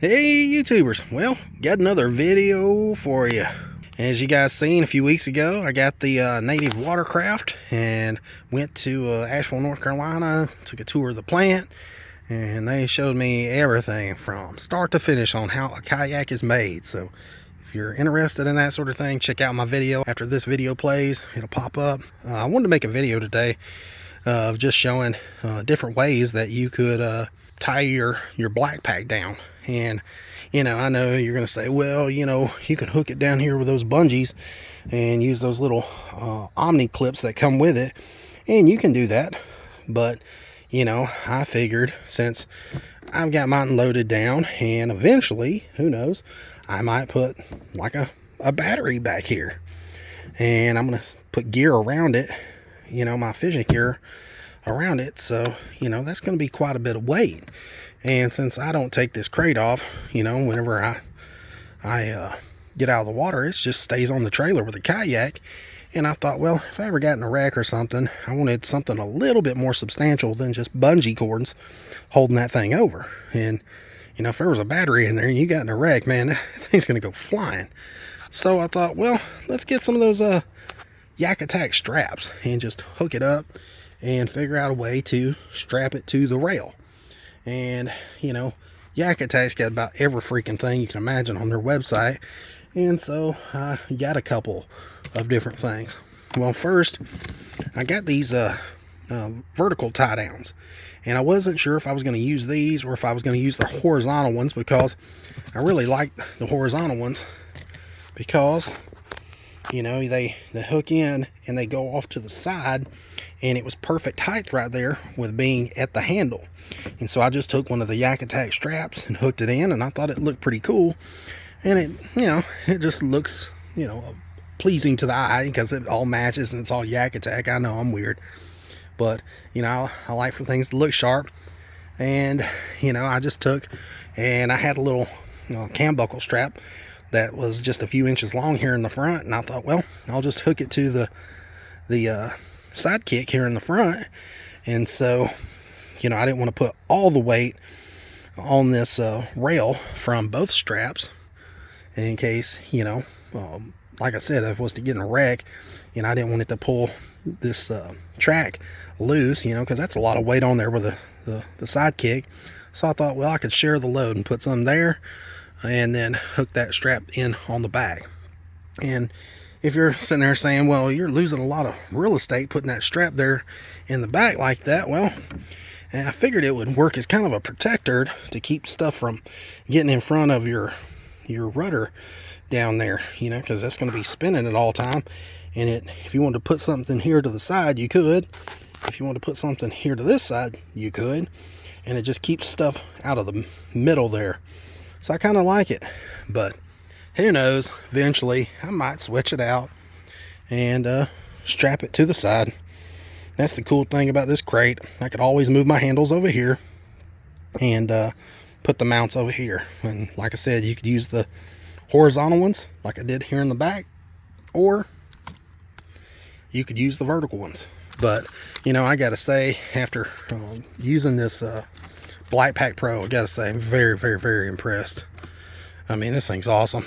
Hey YouTubers, well, got another video for you. As you guys seen a few weeks ago, I got the native watercraft and went to Asheville, North Carolina, took a tour of the plant, and they showed me everything from start to finish on how a kayak is made. So if you're interested in that sort of thing, check out my video. After this video plays, it'll pop up. I wanted to make a video today of just showing different ways that you could tie your Black Pak down. And I know you're gonna say, well, you can hook it down here with those bungees and use those little omni clips that come with it, and you can do that. But I figured, since I've got mine loaded down, and eventually, who knows, I might put like a battery back here, and I'm gonna put gear around it, my fishing gear around it. So that's going to be quite a bit of weight. And since I don't take this crate off, whenever I get out of the water, it just stays on the trailer with the kayak. And I thought, well, if I ever got in a wreck or something, I wanted something a little bit more substantial than just bungee cords holding that thing over. And if there was a battery in there and you got in a wreck, man, that thing's going to go flying. So I thought, well, let's get some of those Yak Attack straps and just hook it up and figure out a way to strap it to the rail. And Yak Attack's got about every freaking thing you can imagine on their website, and so I got a couple of different things. Well, first I got these vertical tie downs, and I wasn't sure if I was going to use these or if I was going to use the horizontal ones, because I really like the horizontal ones because they hook in and they go off to the side, and it was perfect height right there with being at the handle. And so I just took one of the Yak Attack straps and hooked it in, and I thought it looked pretty cool. And it just looks pleasing to the eye because it all matches and it's all Yak Attack. I know I'm weird, but I like for things to look sharp. And I just took, and I had a little cam buckle strap that was just a few inches long here in the front, and I thought, well, I'll just hook it to the sidekick here in the front. And so I didn't want to put all the weight on this rail from both straps in case like I said, if it was to get in a wreck, I didn't want it to pull this track loose, because that's a lot of weight on there with the sidekick. So I thought, well, I could share the load and put some there and then hook that strap in on the back. And if you're sitting there saying, well, you're losing a lot of real estate putting that strap there in the back like that, well, I figured it would work as kind of a protector to keep stuff from getting in front of your rudder down there, because that's going to be spinning at all time. And if you wanted to put something here to the side, you could. If you want to put something here to this side, you could. And it just keeps stuff out of the middle there. So I kind of like it, but who knows, eventually I might switch it out and strap it to the side. That's the cool thing about this crate. I could always move my handles over here and put the mounts over here. And like I said, you could use the horizontal ones like I did here in the back, or you could use the vertical ones. But I gotta say, after using this Black Pak Pro, I gotta say I'm very, very, very impressed. I mean, this thing's awesome.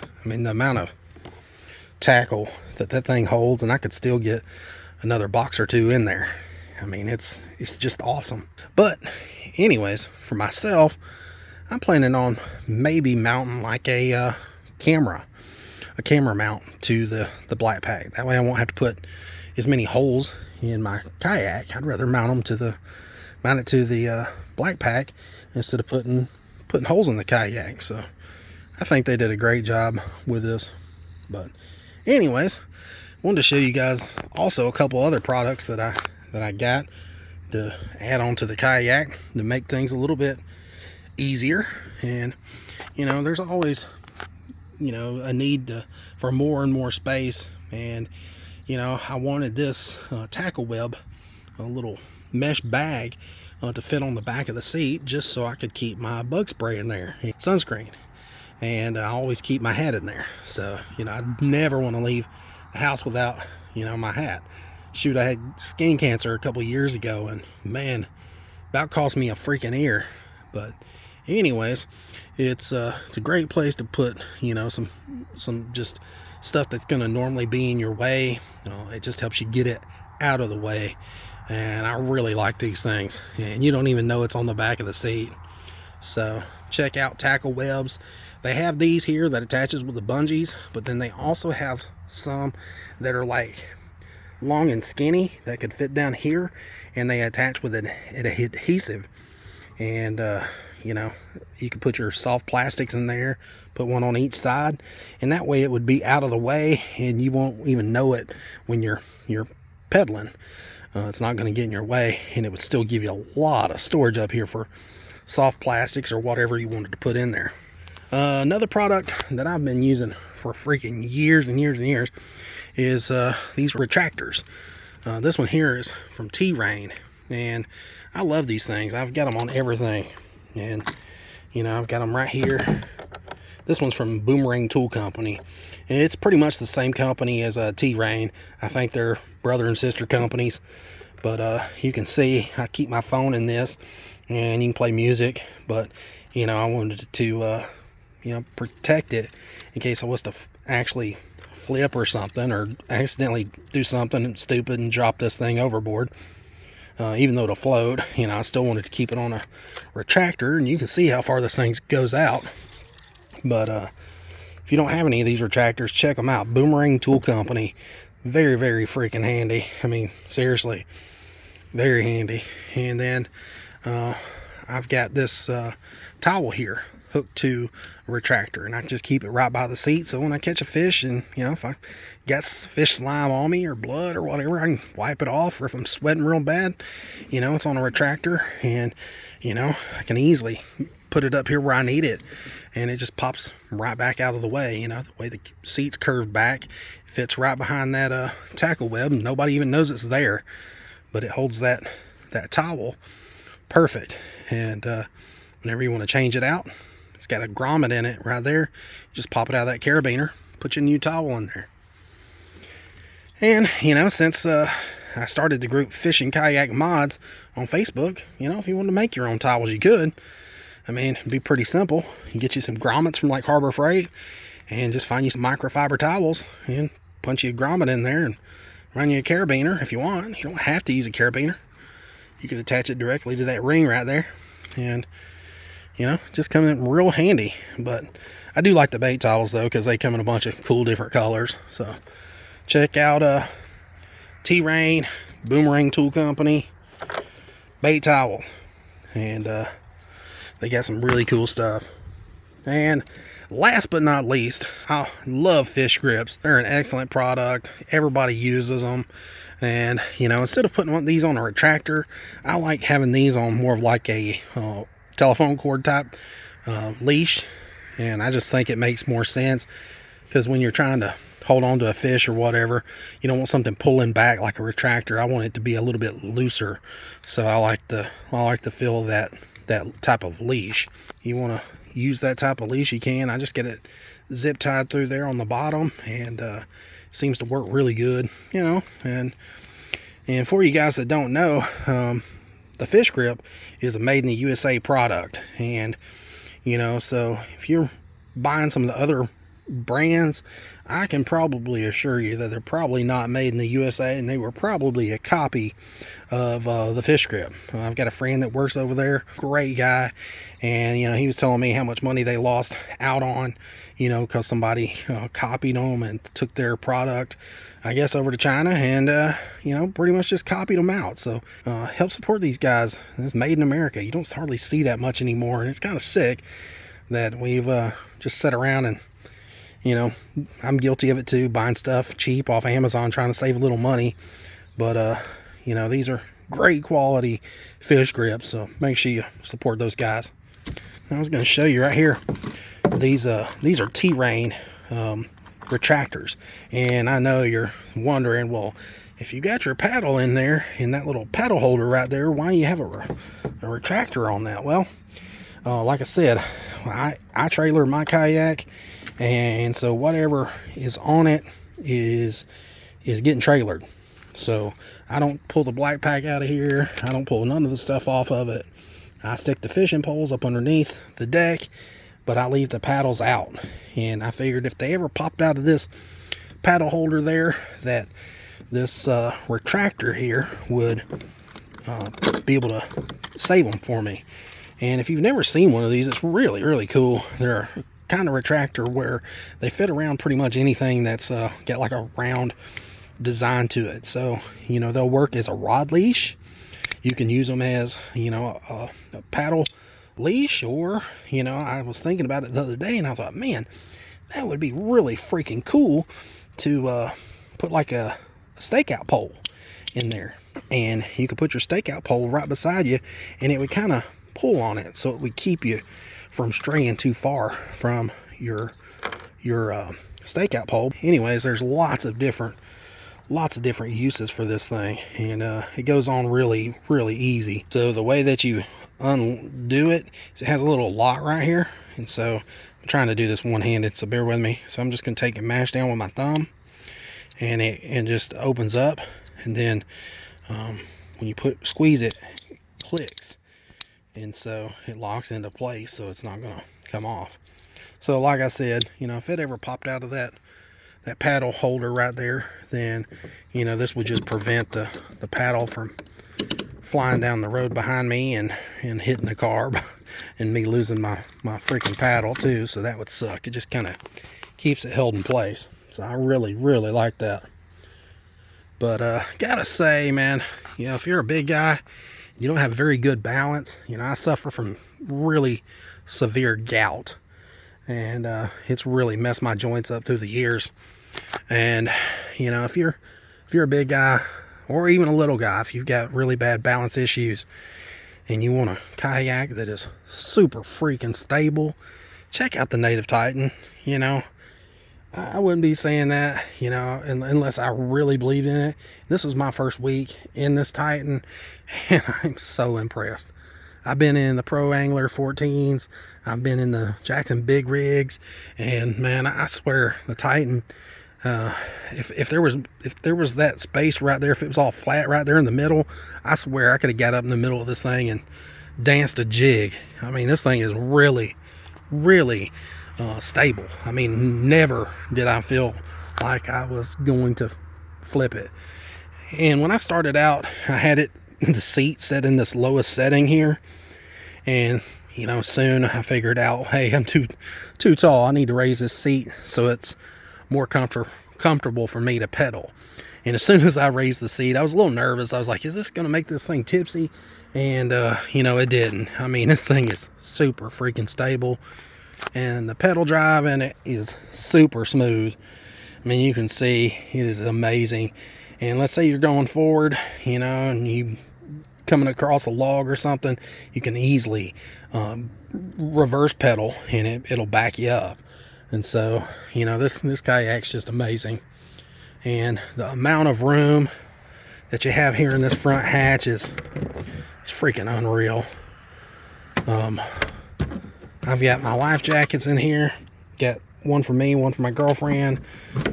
I mean, the amount of tackle that thing holds, and I could still get another box or two in there. I mean, it's just awesome. But anyways, for myself, I'm planning on maybe mounting like a camera mount to the Black Pak. That way I won't have to put as many holes in my kayak. I'd rather mount it to the Black Pak instead of putting holes in the kayak. So I think they did a great job with this. But anyways, wanted to show you guys also a couple other products that I got to add on to the kayak to make things a little bit easier. And there's always a need for more and more space. And I wanted this tackle web, a little mesh bag to fit on the back of the seat, just so I could keep my bug spray in there, sunscreen, and I always keep my hat in there. So I never want to leave the house without my hat. Shoot, I had skin cancer a couple years ago, and man, about cost me a freaking ear. But Anyways, it's a great place to put, you know, some just stuff that's going to normally be in your way. You know, it just helps you get it out of the way. And I really like these things, and you don't even know it's on the back of the seat. So check out Tackle Webs. They have these here that attaches with the bungees, but then they also have some that are like long and skinny that could fit down here, and they attach with an adhesive. And you know, you can put your soft plastics in there, put one on each side, and that way it would be out of the way and you won't even know it when you're pedaling. It's not going to get in your way, and it would still give you a lot of storage up here for soft plastics or whatever you wanted to put in there. Another product that I've been using for freaking years and years and years is these retractors. This one here is from T-Rain, and I love these things. I've got them on everything, and you know, I've got them right here. This one's from Boomerang Tool Company. It's pretty much the same company as T-Rain. I think they're brother and sister companies. But you can see I keep my phone in this, and you can play music. But you know, I wanted to you know, protect it in case I was to actually flip or something, or accidentally do something stupid and drop this thing overboard. Even though it'll float, you know, I still wanted to keep it on a retractor, and you can see how far this thing goes out. But if you don't have any of these retractors, check them out. Boomerang Tool Company. Very, very freaking handy. I mean, seriously, very handy. And then I've got this towel here hooked to a retractor, and I just keep it right by the seat, so when I catch a fish, and you know, if I got fish slime on me or blood or whatever, I can wipe it off. Or if I'm sweating real bad, you know, it's on a retractor, and you know, I can easily put it up here where I need it, and it just pops right back out of the way. You know, the way the seat's curved back, fits right behind that tackle web, and nobody even knows it's there, but it holds that towel perfect. And whenever you want to change it out, it's got a grommet in it right there. Just pop it out of that carabiner, put your new towel in there. And you know, since I started the group Fishing Kayak Mods on Facebook, you know, if you wanted to make your own towels, you could. I mean, it'd be pretty simple. You get you some grommets from like Harbor Freight, and just find you some microfiber towels and punch you a grommet in there and run you a carabiner if you want. You don't have to use a carabiner. You could attach it directly to that ring right there, and you know, just come in real handy. But I do like the bait towels though, because they come in a bunch of cool different colors. So check out T-Rain, Boomerang Tool Company bait towel, and they got some really cool stuff. And last but not least, I love fish grips. They're an excellent product. Everybody uses them. And you know, instead of putting these on a retractor, I like having these on more of like a telephone cord type leash. And I just think it makes more sense, because when you're trying to hold on to a fish or whatever, you don't want something pulling back like a retractor. I want it to be a little bit looser. So I like the feel of that type of leash. You want to use that type of leash, you can. I just get it zip tied through there on the bottom, and seems to work really good, you know. And for you guys that don't know, the fish grip is a made in the USA product. And you know, so if you're buying some of the other brands, I can probably assure you that they're probably not made in the USA, and they were probably a copy of the fish grip. I've got a friend that works over there, great guy, and you know, he was telling me how much money they lost out on, you know, because somebody copied them and took their product, I guess, over to China, and you know, pretty much just copied them out. So help support these guys. It's made in America. You don't hardly see that much anymore, and it's kind of sick that we've just sat around and, you know, I'm guilty of it too, buying stuff cheap off Amazon, trying to save a little money. But you know, these are great quality fish grips, so make sure you support those guys. I was going to show you right here, these are T-Rain retractors. And I know you're wondering, well, if you got your paddle in there, in that little paddle holder right there, why you have a retractor on that? Well, like I said, I trailer my kayak, and so whatever is on it is getting trailered. So I don't pull the Black Pak out of here. I don't pull none of the stuff off of it. I stick the fishing poles up underneath the deck, but I leave the paddles out. And I figured if they ever popped out of this paddle holder there, that this retractor here would be able to save them for me. And if you've never seen one of these, it's really, really cool. They're a kind of retractor where they fit around pretty much anything that's got like a round design to it. So, you know, they'll work as a rod leash. You can use them as, you know, a paddle leash, or, you know, I was thinking about it the other day and I thought, man, that would be really freaking cool to put like a stakeout pole in there. And you could put your stakeout pole right beside you and it would kind of pull on it, so it would keep you from straying too far from your stakeout pole. Anyways, there's lots of different uses for this thing, and it goes on really, really easy. So the way that you undo it is it has a little lock right here, and so I'm trying to do this one-handed, so bear with me. So I'm just going to take and mash down with my thumb, and it just opens up, and then when you squeeze it, it clicks, and so it locks into place, so it's not going to come off. So like I said, you know, if it ever popped out of that paddle holder right there, then, you know, this would just prevent the paddle from flying down the road behind me and hitting the car and me losing my freaking paddle too. So that would suck. It just kind of keeps it held in place. So I really, really like that. But gotta say, man, you know, if you're a big guy, you don't have very good balance. You know, I suffer from really severe gout, and it's really messed my joints up through the years. And, you know, if you're a big guy, or even a little guy, if you've got really bad balance issues and you want a kayak that is super freaking stable, check out the Native Titan. You know, I wouldn't be saying that, you know, unless I really believed in it. This was my first week in this Titan, and I'm so impressed. I've been in the Pro Angler 14s, I've been in the Jackson Big Rigs, and man, I swear the Titan, if there was that space right there, if it was all flat right there in the middle, I swear I could have got up in the middle of this thing and danced a jig. I mean, this thing is really, really stable. I mean, never did I feel like I was going to flip it. And when I started out, I had it, the seat set in this lowest setting here, and you know, soon I figured out, hey, I'm too tall. I need to raise this seat so it's more comfortable for me to pedal. And as soon as I raised the seat, I was a little nervous. I was like, is this gonna make this thing tipsy? And you know, it didn't. I mean, this thing is super freaking stable, and the pedal drive in it is super smooth. I mean, you can see it is amazing. And let's say you're going forward, you know, and you coming across a log or something, you can easily reverse pedal and it'll back you up. And so, you know, this kayak's just amazing. And the amount of room that you have here in this front hatch is freaking unreal. I've got my life jackets in here, got one for me, one for my girlfriend,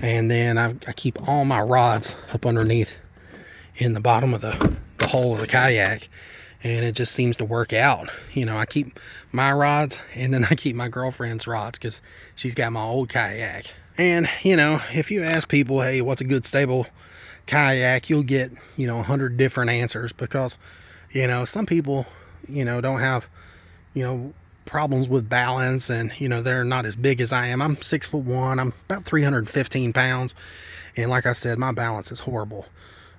and then I keep all my rods up underneath in the bottom of the hole of the kayak, and it just seems to work out. You know, I keep my rods, and then I keep my girlfriend's rods because she's got my old kayak. And you know, if you ask people, hey, what's a good stable kayak, you'll get, you know, 100 different answers, because, you know, some people, you know, don't have, you know, problems with balance, and you know, they're not as big as I am. I'm 6'1", I'm about 315 pounds, and like I said, my balance is horrible.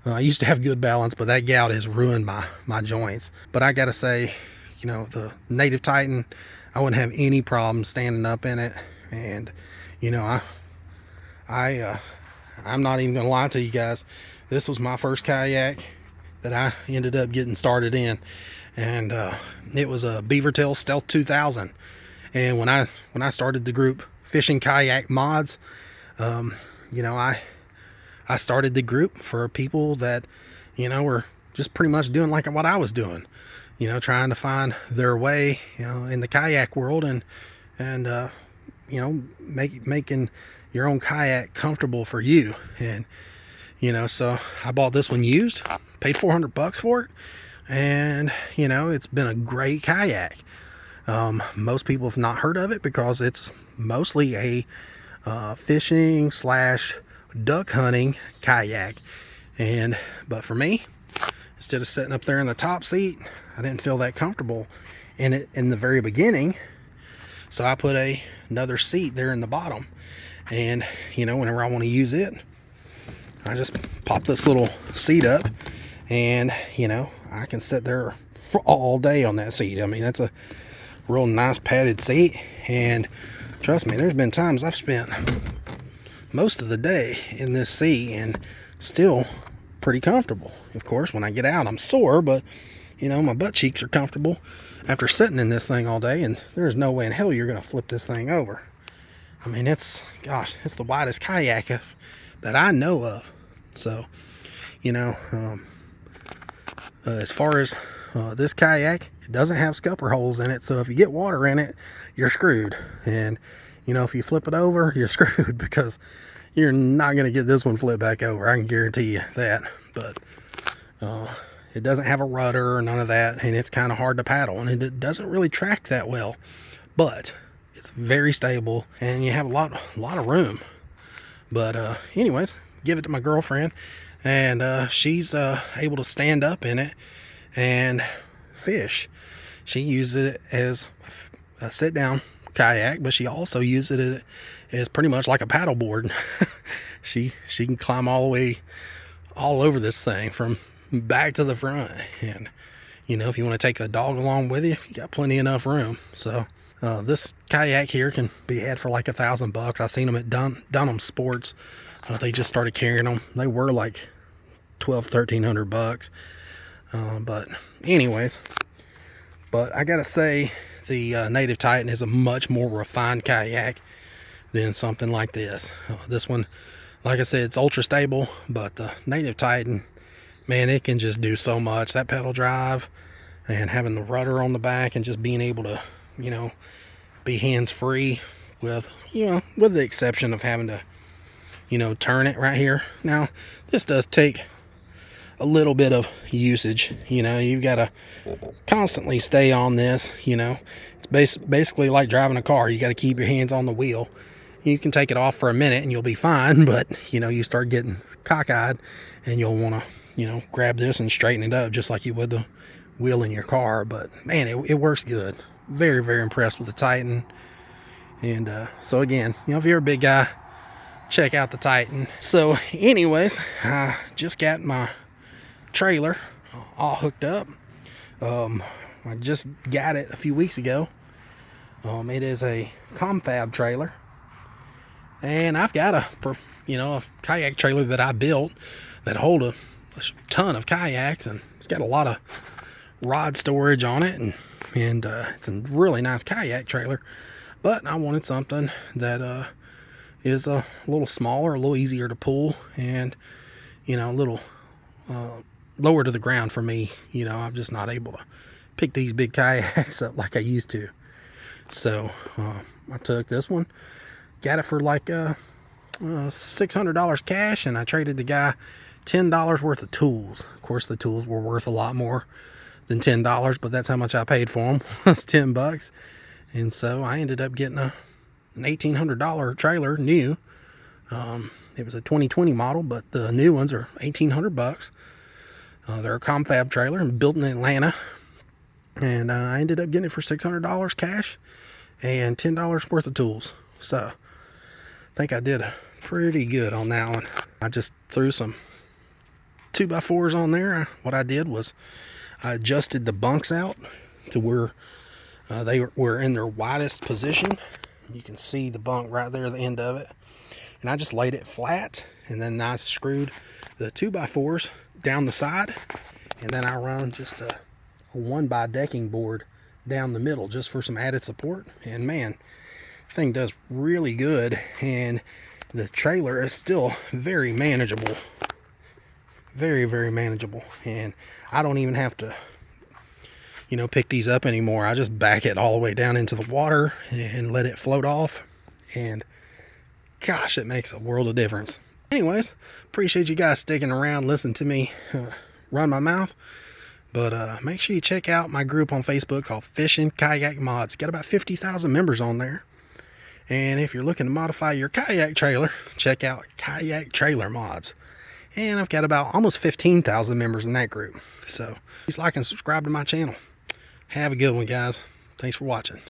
I used to have good balance, but that gout has ruined my joints. But I gotta say, you know, the Native Titan, I wouldn't have any problem standing up in it. And you know, I'm not even gonna lie to you guys, this was my first kayak that I ended up getting started in, and it was a Beavertail Stealth 2000. And when I started the group Fishing Kayak Mods, you know, I started the group for people that, you know, were just pretty much doing like what I was doing, you know, trying to find their way, you know, in the kayak world, and you know, making your own kayak comfortable for you. And you know, so I bought this one used, paid $400 for it. and you know, it's been a great kayak. Most people have not heard of it because it's mostly a fishing slash duck hunting kayak. But for me, instead of sitting up there in the top seat, I didn't feel that comfortable in it in the very beginning, so I put another seat there in the bottom. And you know, whenever I want to use it, I just pop this little seat up, and you know, I can sit there for all day on that seat. I mean, that's a real nice padded seat, and trust me, there's been times I've spent most of the day in this seat and still pretty comfortable. Of course, when I get out, I'm sore, but you know, my butt cheeks are comfortable after sitting in this thing all day, and there's no way in hell you're gonna flip this thing over. I mean, it's the widest kayak that I know of. So, you know, as far as this kayak, it doesn't have scupper holes in it, so if you get water in it, you're screwed. And you know, if you flip it over, you're screwed, because you're not going to get this one flipped back over, I can guarantee you that. But it doesn't have a rudder or none of that, and it's kind of hard to paddle, and it doesn't really track that well, but it's very stable, and you have a lot of room. But anyways, give it to my girlfriend, and she's able to stand up in it and fish. She uses it as a sit down kayak, but she also uses it as pretty much like a paddle board. she can climb all the way all over this thing from back to the front, and you know, if you want to take the dog along with you, you got plenty enough room. So this kayak here can be had for like $1,000. I seen them at Dunham Sports. They just started carrying them. They were like $1,200-1,300. But anyways, but I gotta say, the Native Titan is a much more refined kayak than something like this. This one, like I said, it's ultra stable, but the Native Titan, man, it can just do so much. That pedal drive and having the rudder on the back and just being able to, you know, be hands-free with, you know, with the exception of having to, you know, turn it right here. Now, this does take a little bit of usage. You know, you've got to constantly stay on this. You know, it's basically like driving a car. You got to keep your hands on the wheel. You can take it off for a minute and you'll be fine, but you know, you start getting cockeyed and you'll want to, you know, grab this and straighten it up just like you would the wheel in your car. But man, it works good. Very, very impressed with the Titan. And so again, you know, if you're a big guy, check out the Titan. So anyways, I just got my trailer all hooked up. I just got it a few weeks ago. It is a confab trailer, and I've got a kayak trailer that I built that hold a ton of kayaks, and it's got a lot of rod storage on it, and it's a really nice kayak trailer. But I wanted something that is a little smaller, a little easier to pull, and you know, a little lower to the ground for me. You know, I'm just not able to pick these big kayaks up like I used to. So I took this one, got it for like $600 cash, and I traded the guy $10 worth of tools. Of course, the tools were worth a lot more than $10, but that's how much I paid for them. It's $10. And so I ended up getting an $1,800 trailer new. It was a 2020 model, but the new ones are $1,800. They're a confab trailer and built in Atlanta, and I ended up getting it for $600 cash and $10 worth of tools. So I think I did pretty good on that one. I just threw some 2x4s on there. What I did was I adjusted the bunks out to where they were in their widest position. You can see the bunk right there at the end of it, and I just laid it flat, and then I screwed the 2x4s down the side, and then I run just a 1x decking board down the middle just for some added support. And man, the thing does really good, and the trailer is still very manageable. Very, very manageable. And I don't even have to, you know, pick these up anymore. I just back it all the way down into the water and let it float off, and gosh, it makes a world of difference. Anyways, appreciate you guys sticking around, listen to me run my mouth. But make sure you check out my group on Facebook called Fishing Kayak Mods. Got about 50,000 members on there. And if you're looking to modify your kayak trailer, check out Kayak Trailer Mods. And I've got about almost 15,000 members in that group. So please like and subscribe to my channel. Have a good one, guys. Thanks for watching.